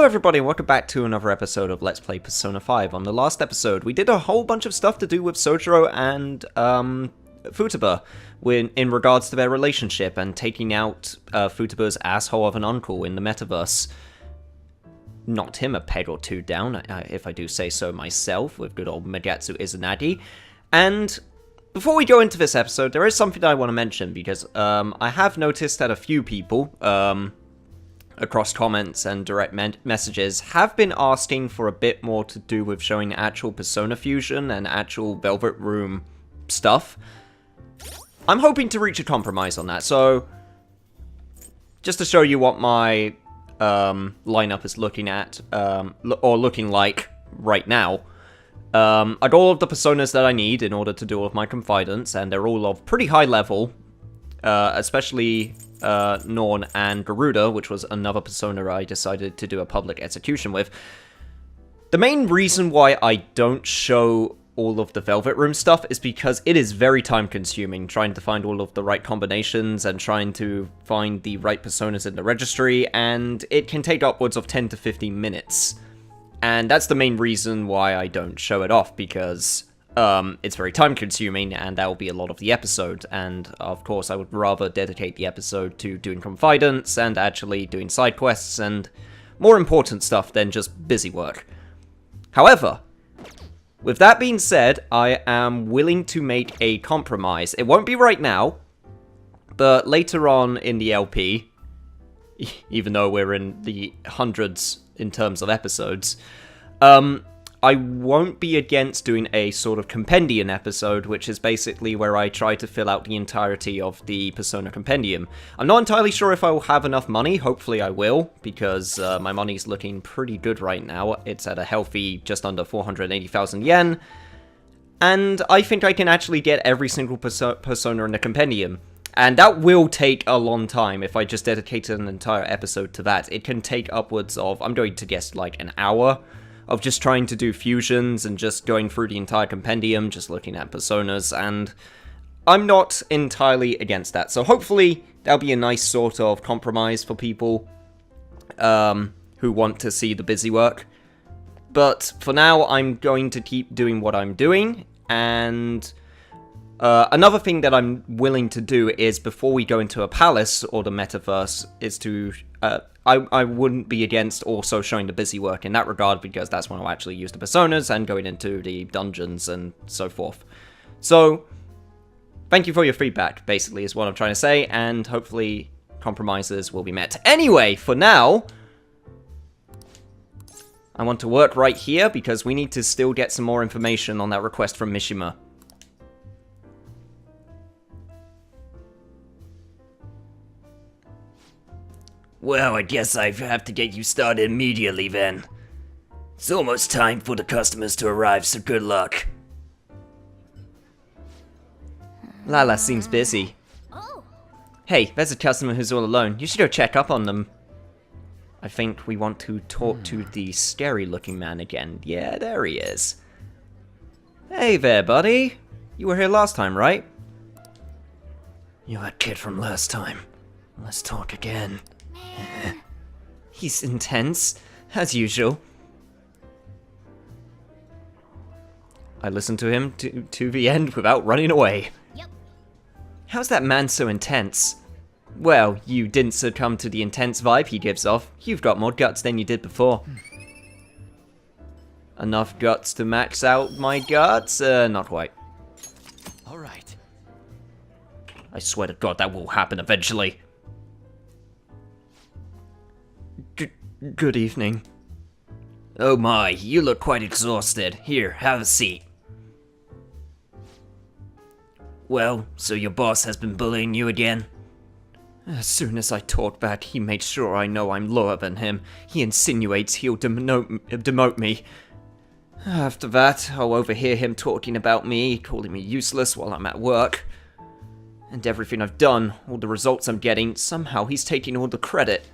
Hello everybody, and welcome back to another episode of Let's Play Persona 5. On the last episode, we did a whole bunch of stuff to do with Sojiro and Futaba in regards to their relationship and taking out Futaba's asshole of an uncle in the metaverse. Knocked him a peg or two down, if I do say so myself, with good old Magatsu Izanagi. And before we go into this episode, there is something that I want to mention, because I have noticed that a few people, across comments and direct messages, have been asking for a bit more to do with showing actual Persona Fusion and actual Velvet Room stuff. I'm hoping to reach a compromise on that, so just to show you what my lineup is looking at, or looking like right now. I got all of the personas that I need in order to do all of my confidants, and they're all of pretty high level, especially Norn and Garuda, which was another persona I decided to do a public execution with. The main reason why I don't show all of the Velvet Room stuff is because it is very time consuming trying to find all of the right combinations and trying to find the right personas in the registry, and it can take upwards of 10 to 15 minutes. And that's the main reason why I don't show it off, because it's very time consuming, and that will be a lot of the episode, and of course I would rather dedicate the episode to doing confidants and actually doing side quests and more important stuff than just busy work. However, with that being said, I am willing to make a compromise. It won't be right now, but later on in the LP, even though we're in the hundreds in terms of episodes, I won't be against doing a sort of compendium episode, which is basically where I try to fill out the entirety of the Persona Compendium. I'm not entirely sure if I will have enough money. Hopefully I will, because my money's looking pretty good right now. It's at a healthy just under 480,000 yen, and I think I can actually get every single persona in the compendium. And that will take a long time if I just dedicated an entire episode to that. It can take upwards of, I'm going to guess, like an hour of just trying to do fusions and just going through the entire compendium, just looking at personas, and I'm not entirely against that. So hopefully that'll be a nice sort of compromise for people who want to see the busy work. But for now, I'm going to keep doing what I'm doing, and another thing that I'm willing to do is, before we go into a palace or the metaverse, is to I wouldn't be against also showing the busy work in that regard, because that's when I'll actually use the personas and going into the dungeons and so forth. So, thank you for your feedback, basically, is what I'm trying to say, and hopefully compromises will be met. Anyway, for now, I want to work right here, because we need to still get some more information on that request from Mishima. Well, I guess I have to get you started immediately then. It's almost time for the customers to arrive, so good luck. Lala seems busy. Hey, there's a customer who's all alone. You should go check up on them. I think we want to talk to the scary-looking man again. Yeah, there he is. Hey there, buddy. You were here last time, right? You're that kid from last time. Let's talk again. He's intense, as usual. I listened to him to the end without running away. Yep. How's that man so intense? Well, you didn't succumb to the intense vibe he gives off. You've got more guts than you did before. Enough guts to max out my guts? Not quite. Alright. I swear to God that will happen eventually. Good evening. Oh my, you look quite exhausted. Here, have a seat. Well, so your boss has been bullying you again? As soon as I talk back, he makes sure I know I'm lower than him. He insinuates he'll demote me. After that, I'll overhear him talking about me, calling me useless while I'm at work. And everything I've done, all the results I'm getting, somehow he's taking all the credit.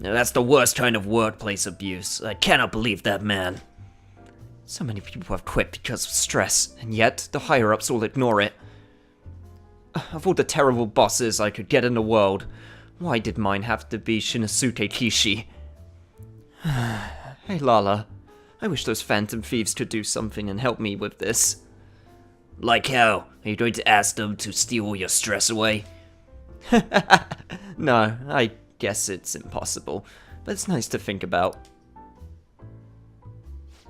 Now that's the worst kind of workplace abuse. I cannot believe that man. So many people have quit because of stress, and yet the higher-ups all ignore it. Of all the terrible bosses I could get in the world, why did mine have to be Shinosuke Kishi? Hey, Lala. I wish those phantom thieves could do something and help me with this. Like how? Are you going to ask them to steal all your stress away? No, I guess it's impossible, but it's nice to think about.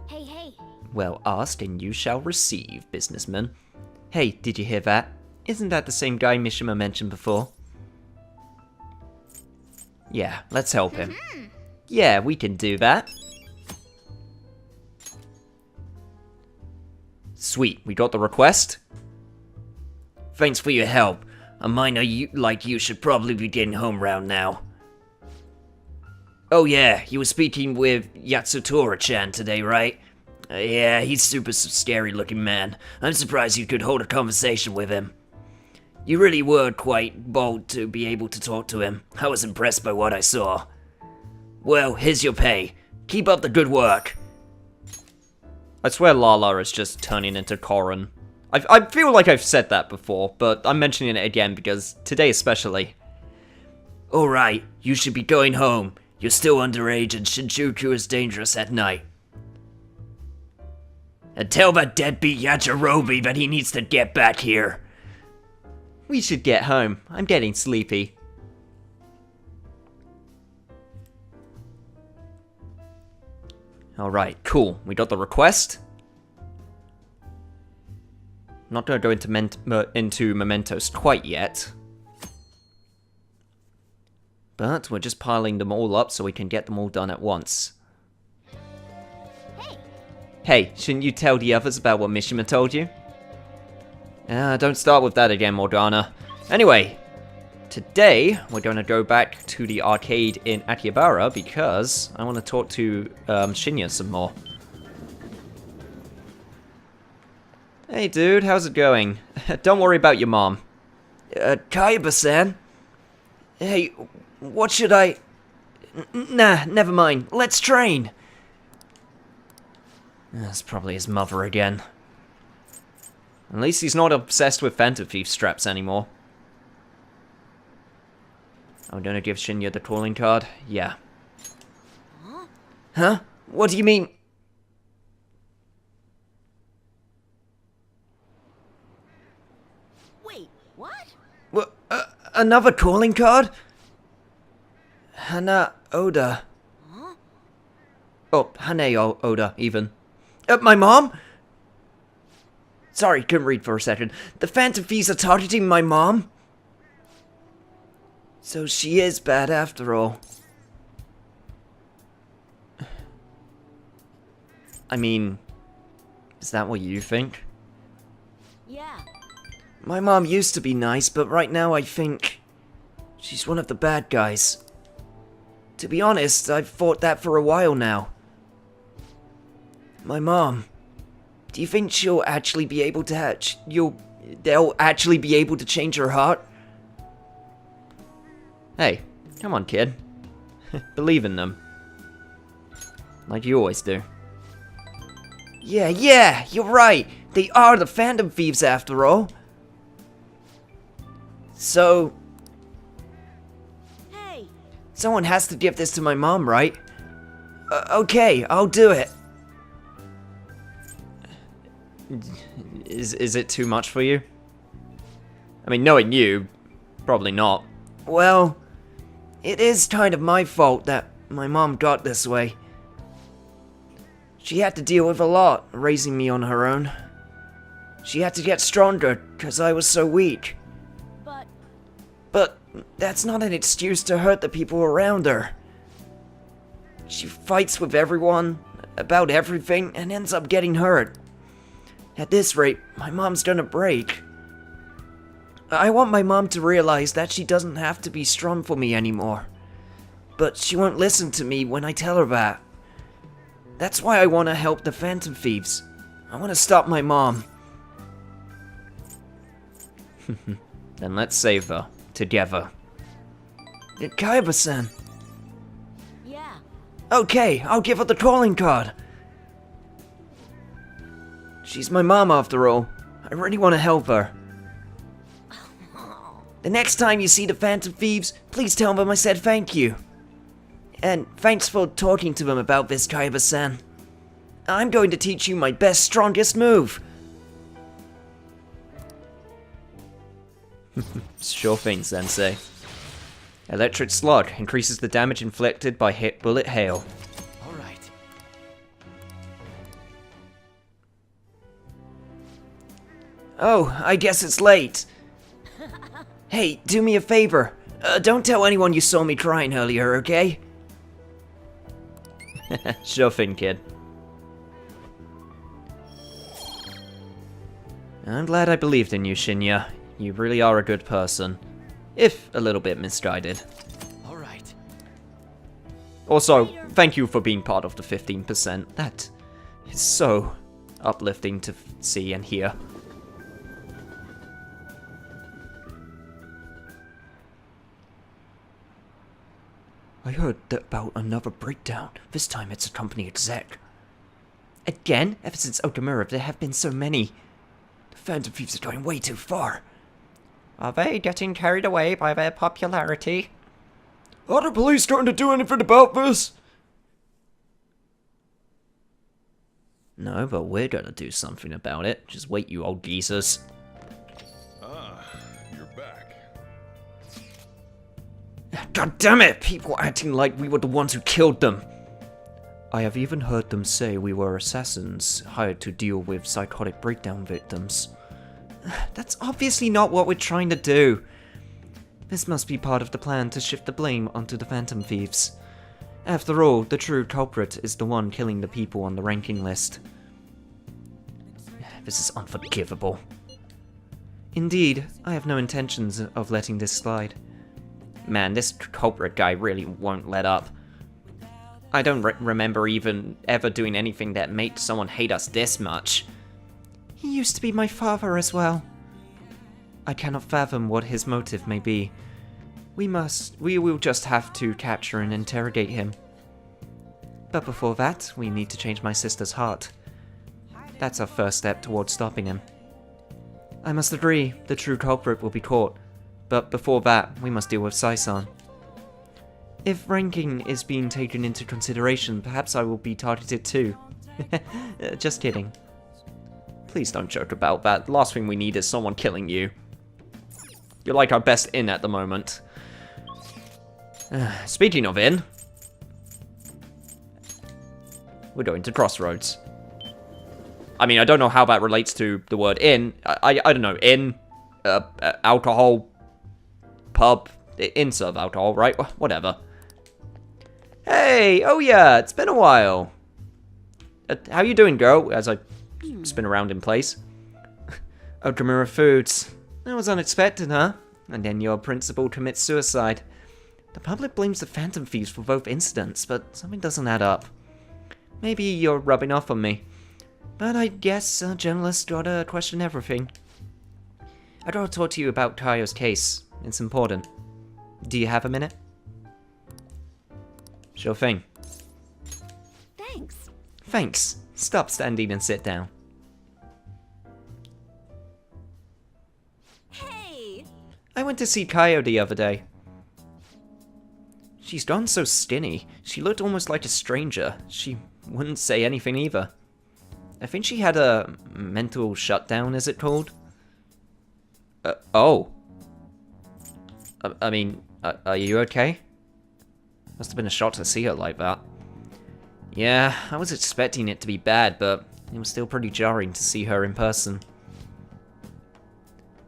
Hey. Well, ask and you shall receive, businessman. Hey, did you hear that? Isn't that the same guy Mishima mentioned before? Yeah, let's help him. Yeah, we can do that. Sweet, we got the request. Thanks for your help. A miner like you should probably be getting home round now. Oh yeah, you were speaking with Yatsutora-chan today, right? Yeah, he's super scary looking man. I'm surprised you could hold a conversation with him. You really were quite bold to be able to talk to him. I was impressed by what I saw. Well, here's your pay. Keep up the good work. I swear Lala is just turning into Corrin. I feel like I've said that before, but I'm mentioning it again because today especially. Alright, you should be going home. You're still underage and Shinjuku is dangerous at night. And tell that deadbeat Yajirobe that he needs to get back here. We should get home. I'm getting sleepy. Alright, cool. We got the request. Not gonna go into mementos quite yet. But we're just piling them all up so we can get them all done at once. Hey, shouldn't you tell the others about what Mishima told you? Don't start with that again, Morgana. Anyway, today we're going to go back to the arcade in Akihabara because I want to talk to Shinya some more. Hey dude, how's it going? Don't worry about your mom. Kaiba-san? Hey, what should I... Nah, never mind. Let's train. That's probably his mother again. At least he's not obsessed with Phantom Thief straps anymore. I'm gonna give Shinya the calling card. Yeah. Huh? What do you mean? Wait, what? What? Another calling card? Hana Oda. Huh? Oh, Hane Oda, even. My mom? Sorry, couldn't read for a second. The Phantom Thieves are targeting my mom? So she is bad after all. I mean, is that what you think? Yeah. My mom used to be nice, but right now I think she's one of the bad guys. To be honest, I've thought that for a while now. My mom. Do you think she'll actually be able to they'll actually be able to change her heart? Hey, come on, kid. Believe in them. Like you always do. Yeah, you're right. They are the Phantom Thieves after all. So, Hey. someone has to give this to my mom, right? Okay, I'll do it. Is it too much for you? I mean, knowing you, probably not. Well, it is kind of my fault that my mom got this way. She had to deal with a lot raising me on her own. She had to get stronger because I was so weak. But that's not an excuse to hurt the people around her. She fights with everyone about everything and ends up getting hurt. At this rate, my mom's gonna break. I want my mom to realize that she doesn't have to be strong for me anymore. But she won't listen to me when I tell her that. That's why I want to help the Phantom Thieves. I want to stop my mom. Then let's save her. Together. Kaiba-san. Yeah. Okay, I'll give her the calling card. She's my mom after all. I really want to help her. The next time you see the Phantom Thieves, please tell them I said thank you. And thanks for talking to him about this, Kaiba-san. I'm going to teach you my best, strongest move. Sure thing, Sensei. Electric Slug increases the damage inflicted by hit bullet hail. All right. Oh, I guess it's late. Hey, do me a favor. Don't tell anyone you saw me crying earlier, okay? Sure thing, kid. I'm glad I believed in you, Shinya. You really are a good person. If a little bit misguided. All right. Also, thank you for being part of the 15%. That is so uplifting to see and hear. I heard about another breakdown. This time it's a company exec. Again? Ever since Okamura, there have been so many. The Phantom Thieves are going way too far. Are they getting carried away by their popularity? Are the police starting to do anything about this? No, but we're gonna do something about it. Just wait, you old geezers. Ah, you're back. God damn it! People acting like we were the ones who killed them. I have even heard them say we were assassins hired to deal with psychotic breakdown victims. That's obviously not what we're trying to do. This must be part of the plan to shift the blame onto the Phantom Thieves. After all, the true culprit is the one killing the people on the ranking list. This is unforgivable. Indeed, I have no intentions of letting this slide. Man, this culprit guy really won't let up. I don't remember even ever doing anything that made someone hate us this much. He used to be my father as well. I cannot fathom what his motive may be. We will just have to capture and interrogate him. But before that, we need to change my sister's heart. That's our first step towards stopping him. I must agree, the true culprit will be caught. But before that, we must deal with Sai-san. If ranking is being taken into consideration, perhaps I will be targeted too. Just kidding. Please don't joke about that. The last thing we need is someone killing you. You're like our best in at the moment. Speaking of in, we're going to Crossroads. I mean, I don't know how that relates to the word in. I don't know, in, alcohol, pub, in serve alcohol, right? Whatever. Hey, oh yeah, it's been a while. How you doing, girl? As I spin around in place. Okamura Foods. That was unexpected, huh? And then your principal commits suicide. The public blames the Phantom Thieves for both incidents, but something doesn't add up. Maybe you're rubbing off on me. But I guess a journalist gotta question everything. I gotta talk to you about Kaio's case. It's important. Do you have a minute? Sure thing. Thanks. Thanks. Stop standing and sit down. Hey! I went to see Kaio the other day. She's gone so skinny. She looked almost like a stranger. She wouldn't say anything either. I think she had a mental shutdown, is it called? Oh. I mean, are you okay? Must have been a shock to see her like that. Yeah, I was expecting it to be bad, but it was still pretty jarring to see her in person.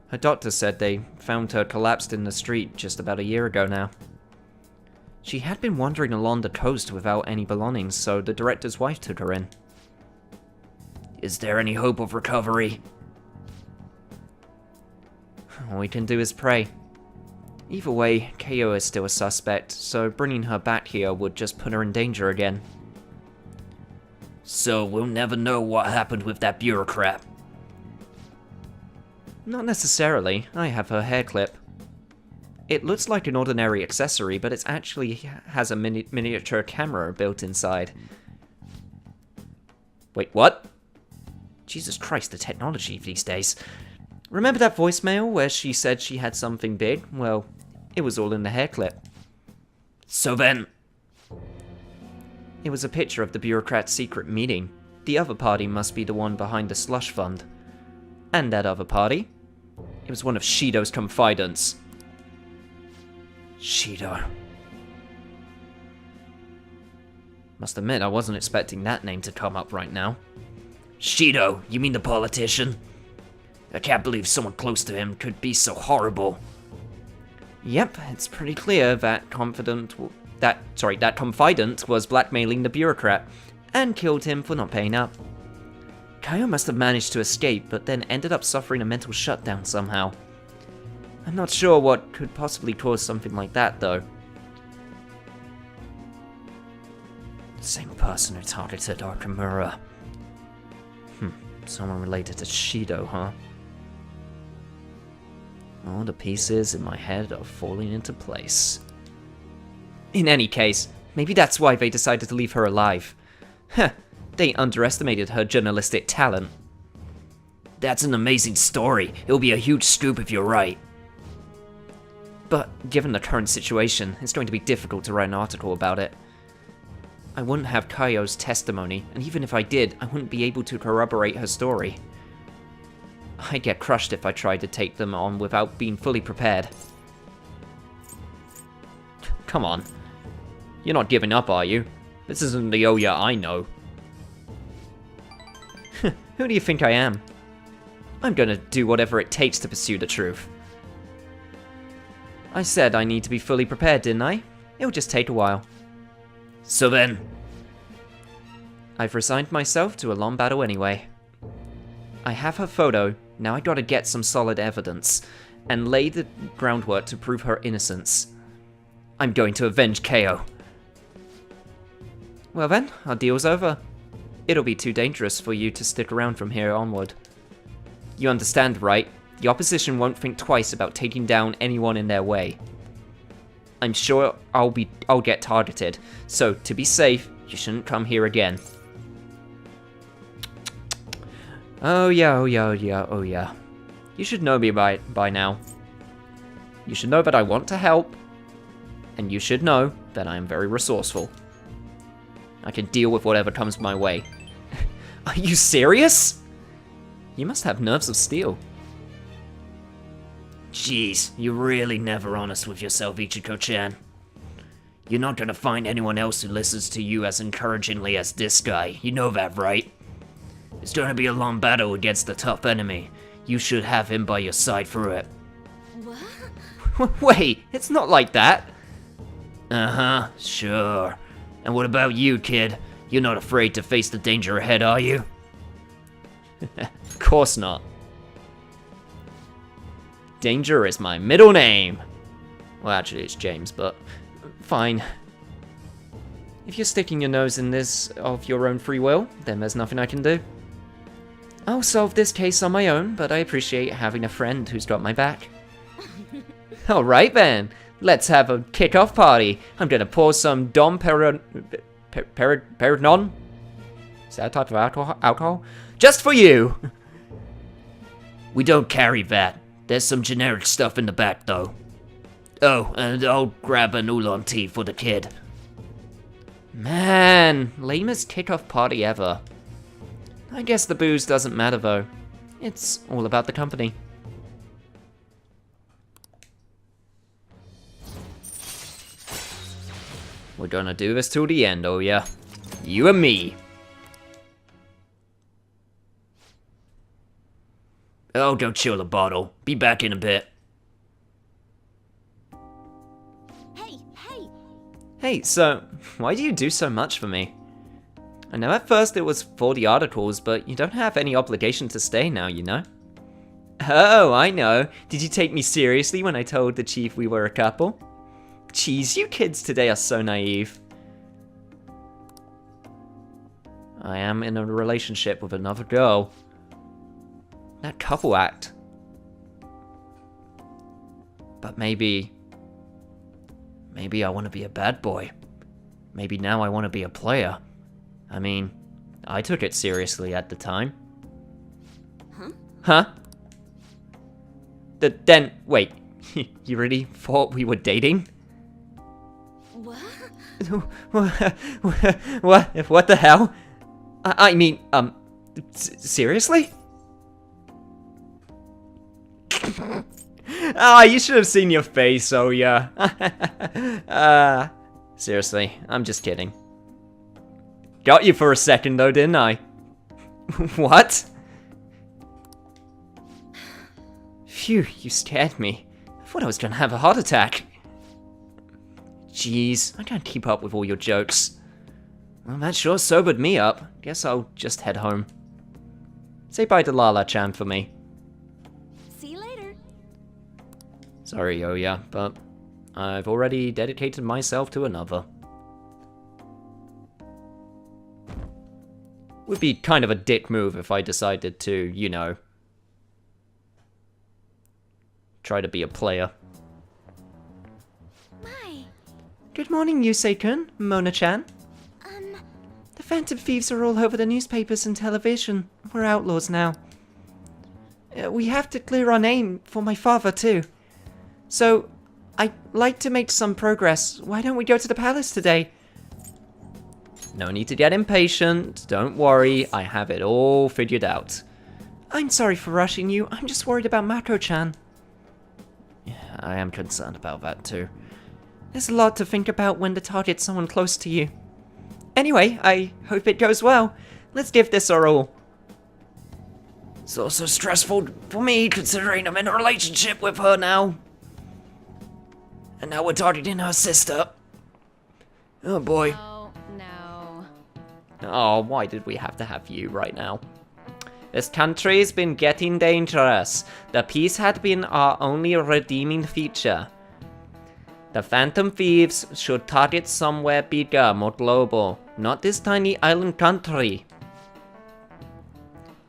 Her doctor said they found her collapsed in the street just about a year ago now. She had been wandering along the coast without any belongings, so the director's wife took her in. Is there any hope of recovery? All we can do is pray. Either way, Kaio is still a suspect, so bringing her back here would just put her in danger again. So we'll never know what happened with that bureaucrat. Not necessarily. I have her hair clip. It looks like an ordinary accessory, but it actually has a miniature camera built inside. Wait, what? Jesus Christ, the technology these days. Remember that voicemail where she said she had something big? Well, it was all in the hair clip. So then, It was a picture of the bureaucrat's secret meeting. The other party must be the one behind the slush fund. And that other party? It was one of Shido's confidants. Shido. Must admit, I wasn't expecting that name to come up right now. Shido, you mean the politician? I can't believe someone close to him could be so horrible. Yep, it's pretty clear that that confidant was blackmailing the bureaucrat and killed him for not paying up. Kaio must have managed to escape, but then ended up suffering a mental shutdown somehow. I'm not sure what could possibly cause something like that, though. Same person who targeted Arkamura. Someone related to Shido, huh? All the pieces in my head are falling into place. In any case, maybe that's why they decided to leave her alive. Heh, they underestimated her journalistic talent. That's an amazing story. It'll be a huge scoop if you're right. But given the current situation, it's going to be difficult to write an article about it. I wouldn't have Kaio's testimony, and even if I did, I wouldn't be able to corroborate her story. I'd get crushed if I tried to take them on without being fully prepared. Come on. You're not giving up, are you? This isn't the Oya I know. Who do you think I am? I'm gonna do whatever it takes to pursue the truth. I said I need to be fully prepared, didn't I? It'll just take a while. So then... I've resigned myself to a long battle anyway. I have her photo, now I gotta get some solid evidence, and lay the groundwork to prove her innocence. I'm going to avenge Kaio. Well then, our deal's over. It'll be too dangerous for you to stick around from here onward. You understand, right? The opposition won't think twice about taking down anyone in their way. I'm sure I'll get targeted, so to be safe, you shouldn't come here again. Oh yeah, oh yeah, oh yeah, oh yeah. You should know me by now. You should know that I want to help, and you should know that I am very resourceful. I can deal with whatever comes my way. Are you serious? You must have nerves of steel. Jeez, you're really never honest with yourself, Ichiko-chan. You're not gonna find anyone else who listens to you as encouragingly as this guy. You know that, right? It's gonna be a long battle against a tough enemy. You should have him by your side through it. What? Wait, it's not like that. Uh-huh, sure. And what about you, kid? You're not afraid to face the danger ahead, are you? Of course not. Danger is my middle name. Well, actually, it's James, but fine. If you're sticking your nose in this of your own free will, then there's nothing I can do. I'll solve this case on my own, but I appreciate having a friend who's got my back. Alright then, let's have a kick-off party. I'm gonna pour some Dom Perignon? Is that a type of alcohol? Just for you! We don't carry that. There's some generic stuff in the back, though. Oh, and I'll grab an oolong tea for the kid. Man, lamest kick-off party ever. I guess the booze doesn't matter though. It's all about the company. We're gonna do this till the end, oh yeah. You and me. I'll go chill a bottle. Be back in a bit. Hey, hey! Hey, so, why do you do so much for me? I know at first it was for the articles, but you don't have any obligation to stay now, you know? Oh, I know. Did you take me seriously when I told the chief we were a couple? Jeez, you kids today are so naive. I am in a relationship with another girl. That couple act. But maybe I want to be a bad boy. Maybe now I want to be a player. I mean, I took it seriously at the time. Huh? Then, wait. You really thought we were dating? What? What the hell? I mean, seriously? Ah, you should have seen your face, oh yeah. Seriously, I'm just kidding. Got you for a second though, didn't I? What? Phew, you scared me. I thought I was gonna have a heart attack. Jeez, I can't keep up with all your jokes. Well, that sure sobered me up. Guess I'll just head home. Say bye to Lala-chan for me. See you later. Sorry, Oya, but I've already dedicated myself to another. Would be kind of a dick move if I decided to, you know, try to be a player. My, Good morning, Yusei-kun, Mona-chan. The Phantom Thieves are all over the newspapers and television. We're outlaws now. We have to clear our name for my father, too. So, I'd like to make some progress. Why don't we go to the palace today? No need to get impatient. Don't worry, I have it all figured out. I'm sorry for rushing you. I'm just worried about Mako-chan. Yeah, I am concerned about that too. There's a lot to think about when to target someone close to you. Anyway, I hope it goes well. Let's give this our all. It's also stressful for me, considering I'm in a relationship with her now. And now we're targeting her sister. Oh boy. oh no. Oh, why did we have to have you right now? This country's been getting dangerous. The peace had been our only redeeming feature. The Phantom Thieves should target somewhere bigger, more global, not this tiny island country.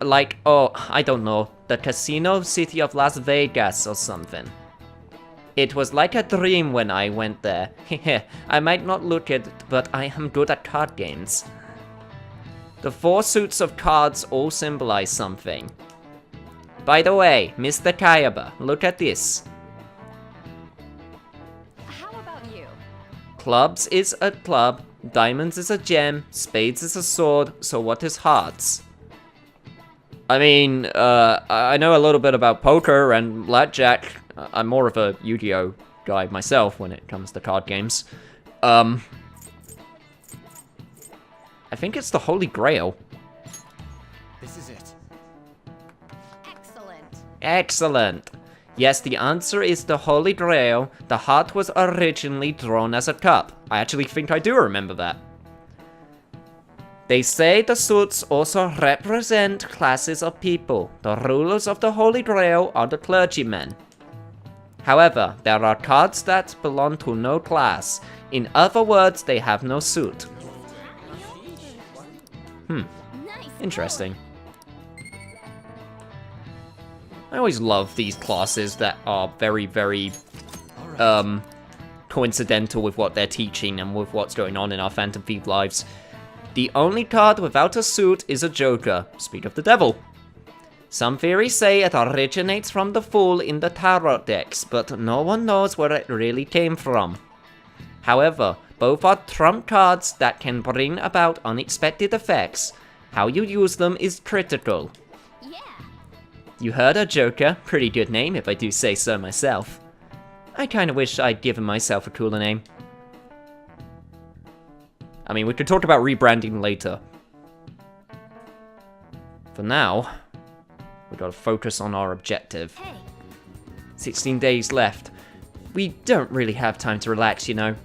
Like, oh, I don't know, the casino city of Las Vegas or something. It was like a dream when I went there. I might not look it, but I am good at card games. The 4 suits of cards all symbolize something. By the way, Mr. Kayaba, look at this. How about you? Clubs is a club, diamonds is a gem, spades is a sword, so what is hearts? I mean, I know a little bit about poker and blackjack. I'm more of a Yu-Gi-Oh guy myself when it comes to card games. I think it's the Holy Grail. This is it. Excellent. Excellent. Yes, the answer is the Holy Grail. The heart was originally drawn as a cup. I actually think I do remember that. They say the suits also represent classes of people. The rulers of the Holy Grail are the clergymen. However, there are cards that belong to no class. In other words, they have no suit. Nice. Interesting. I always love these classes that are very, very, coincidental with what they're teaching and with what's going on in our Phantom Thief lives. The only card without a suit is a Joker. Speak of the devil. Some theories say it originates from the Fool in the Tarot decks, but no one knows where it really came from. However, both are trump cards that can bring about unexpected effects. How you use them is critical. Yeah. You heard a Joker, pretty good name if I do say so myself. I kinda wish I'd given myself a cooler name. I mean, we could talk about rebranding later. For now, we gotta focus on our objective. Hey. 16 days left. We don't really have time to relax, you know.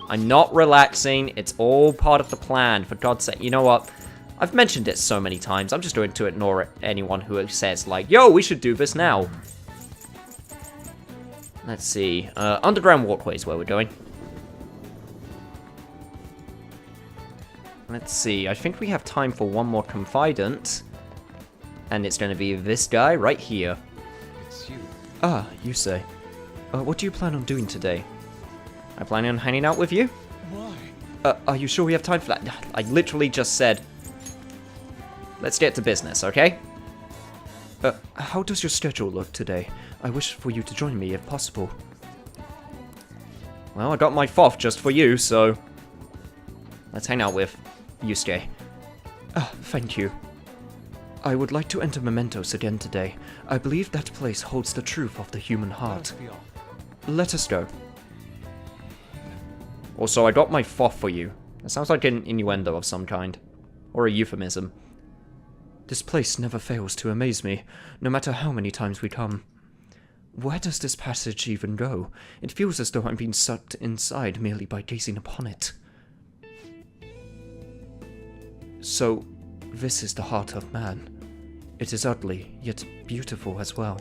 I'm not relaxing, it's all part of the plan, for God's sake. You know what? I've mentioned it so many times, I'm just going to ignore anyone who says, like, yo, we should do this now. Let's see, underground walkways where we're going. Let's see, I think we have time for one more confidant. And it's going to be this guy right here. It's you. Ah, you say. What do you plan on doing today? I plan on hanging out with you? Why? Are you sure we have time for that? I literally just said... Let's get to business, okay? How does your schedule look today? I wish for you to join me if possible. Well, I got my FOF just for you, so... Let's hang out with Yusuke. Thank you. I would like to enter Mementos again today. I believe that place holds the truth of the human heart. Be off. Let us go. Also, I got my foff for you. That sounds like an innuendo of some kind. Or a euphemism. This place never fails to amaze me, no matter how many times we come. Where does this passage even go? It feels as though I'm being sucked inside merely by gazing upon it. So, this is the heart of man. It is ugly, yet beautiful as well.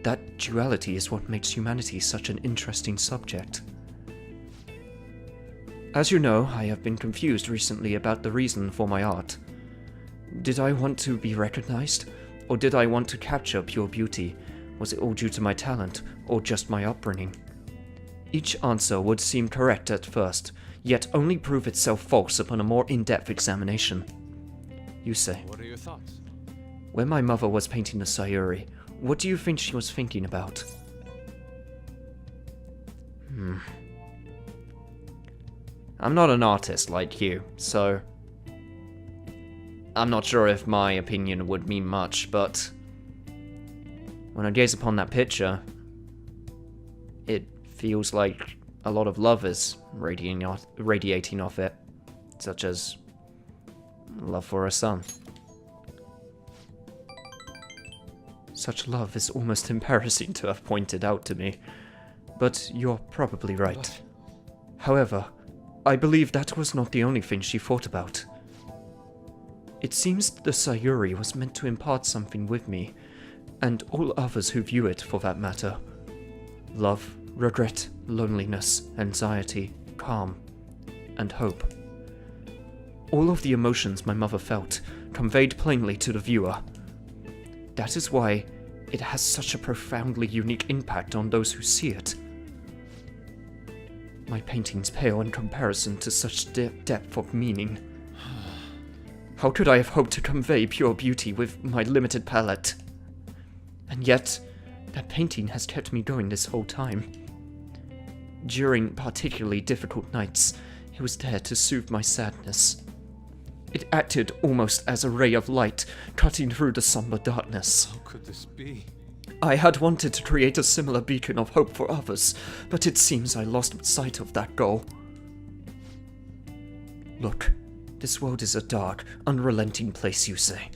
That duality is what makes humanity such an interesting subject. As you know, I have been confused recently about the reason for my art. Did I want to be recognized? Or did I want to capture pure beauty? Was it all due to my talent, or just my upbringing? Each answer would seem correct at first, yet only prove itself false upon a more in-depth examination. You say, What are your thoughts? when my mother was painting the Sayuri, what do you think she was thinking about? I'm not an artist like you, so I'm not sure if my opinion would mean much, but when I gaze upon that picture, it feels like a lot of love is radiating off it, such as love for a son. Such love is almost embarrassing to have pointed out to me, but you're probably right. However, I believe that was not the only thing she thought about. It seems the Sayuri was meant to impart something with me, and all others who view it for that matter. Love, regret, loneliness, anxiety, calm, and hope. All of the emotions my mother felt, conveyed plainly to the viewer. That is why it has such a profoundly unique impact on those who see it. My paintings pale in comparison to such depth of meaning. How could I have hoped to convey pure beauty with my limited palette? And yet, that painting has kept me going this whole time. During particularly difficult nights, it was there to soothe my sadness. It acted almost as a ray of light, cutting through the somber darkness. How could this be? I had wanted to create a similar beacon of hope for others, but it seems I lost sight of that goal. Look, this world is a dark, unrelenting place, you say.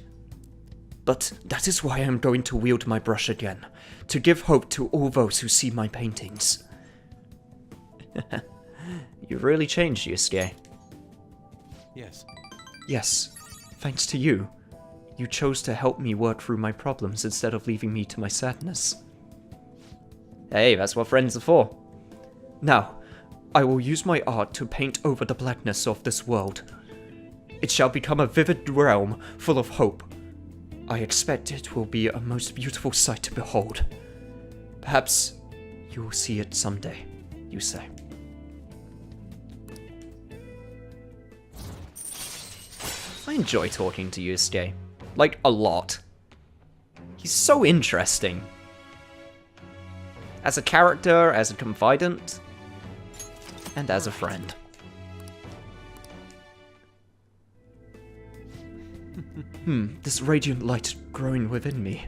But that is why I am going to wield my brush again, to give hope to all those who see my paintings. You've really changed, Yusuke. Yes. Yes, thanks to you. You chose to help me work through my problems instead of leaving me to my sadness. Hey, that's what friends are for. Now, I will use my art to paint over the blackness of this world. It shall become a vivid realm full of hope. I expect it will be a most beautiful sight to behold. Perhaps you will see it someday, you say. I enjoy talking to Yusuke. Like, a lot. He's so interesting. As a character, as a confidant, and as a friend. This radiant light growing within me.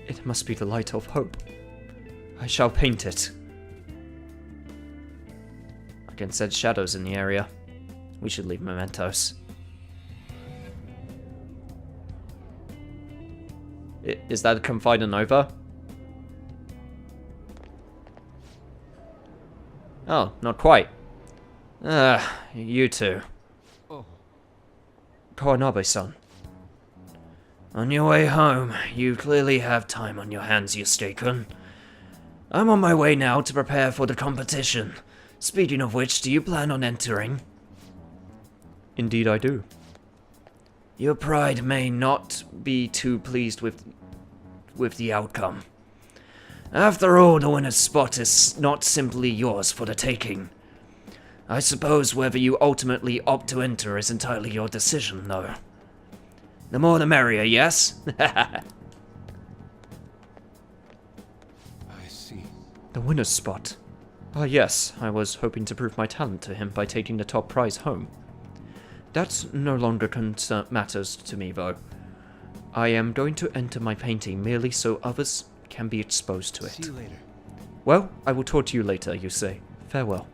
It must be the light of hope. I shall paint it. I can sense shadows in the area. We should leave mementos. Is that a confidant over? Oh, not quite. You two. Oh, Kawanabe-san. On your way home, you clearly have time on your hands, Yusuke-kun. I'm on my way now to prepare for the competition. Speaking of which, do you plan on entering? Indeed I do. Your pride may not be too pleased with the outcome. After all, the winner's spot is not simply yours for the taking. I suppose whether you ultimately opt to enter is entirely your decision, though. The more the merrier, yes? I see. The winner's spot. Ah, yes, I was hoping to prove my talent to him by taking the top prize home. That no longer matters to me, though. I am going to enter my painting merely so others can be exposed to See it. you later. Well, I will talk to you later, you say. Farewell.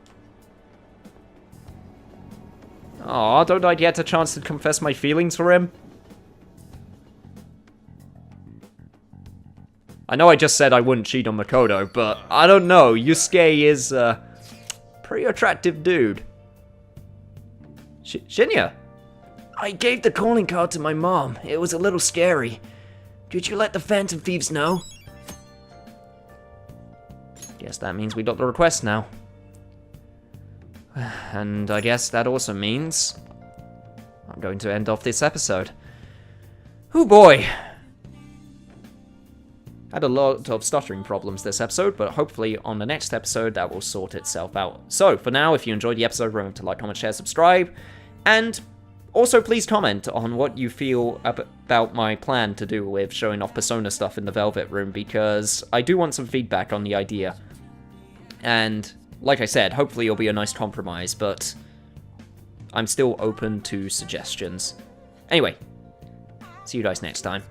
Aw, don't I get a chance to confess my feelings for him? I know I just said I wouldn't cheat on Makoto, but I don't know. Yusuke is a pretty attractive dude. Shinya? I gave the calling card to my mom. It was a little scary. Could you let the Phantom Thieves know? Guess that means we got the request now. And I guess that also means I'm going to end off this episode. Oh boy! Had a lot of stuttering problems this episode, but hopefully on the next episode that will sort itself out. So, for now, if you enjoyed the episode, remember to like, comment, share, subscribe, and also please comment on what you feel about my plan to do with showing off Persona stuff in the Velvet Room, because I do want some feedback on the idea. And, like I said, hopefully it'll be a nice compromise, but I'm still open to suggestions. Anyway, see you guys next time.